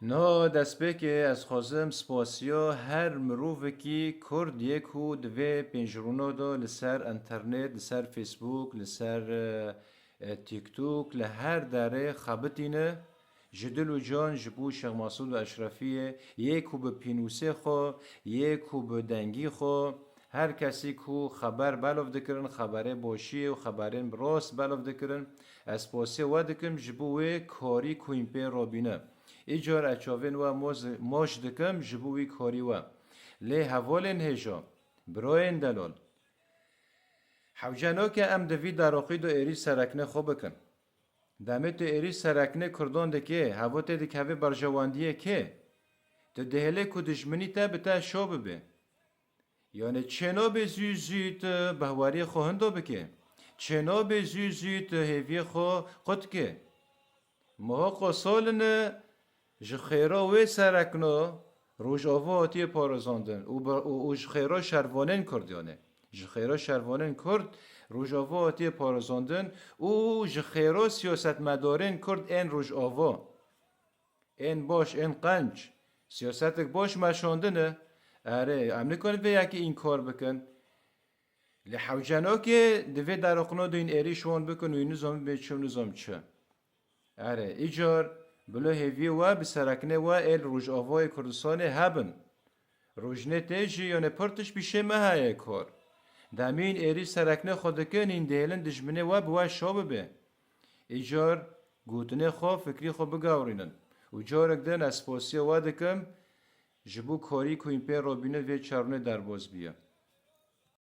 نه دست به که از خازم سپاسیا هر مروفه کی کرد یکو دوی پنجرونا دا لسر انترنت لسر فیسبوک لسر تیک توک لهر داره خبتینه جدل و جان جبو شیخ مسعود و اشرفیه یکو به پینوسه خو یکو به دنگی خو هر کسی کو خبر بلوف دکرن خبره باشیه و خبرین راست بلوف دکرن از پاسی و دکم جبوه کاری کوین پی رابینه ایجار اچاوین و ماش دکم جبوی کاری و لی حوالین هجا براین دلال حوجانو که ام دوی دراقی دو ایری سرکنه خوب بکن دمت تو ایری سرکنه کردان دکه هوا ته دکوه برجواندیه که تو دهله که دشمنی تا بتا شو ببه یعنی چنا به زیزیت بهواری خو هندو بکه چنا به زیزیت هیوی خو قد که ما قصالن جخیرا و سرکنه روش آواتی پارزاندن و جخیرا شروانن کردیانه جخیرا شروانن کرد روش آواتی پارزاندن و جخیرا سیاست مدارن کرد این روش آوا این باش این قنج سیاست باش مشاندنه اره ام نکنه به یکی این کار بکن لحوجنا که دوی در اقنا دو این ایری شوان بکن و این نظام به چه نظام چه اره ایجار بلو هیوی و بسرکنه و ایل روش آوای کردستان هبن روشنه تیجی یعنی پرتش بیشه مهایه کار دامین ایری سرکنه خودکن این دیلن دجمنه و بوا شاب به ایجار گوتنه خو فکری خو بگاورینن و جارک دن اسپاسی و دکم جبو کاری کوین پی رابینه و چارنه در باز بیا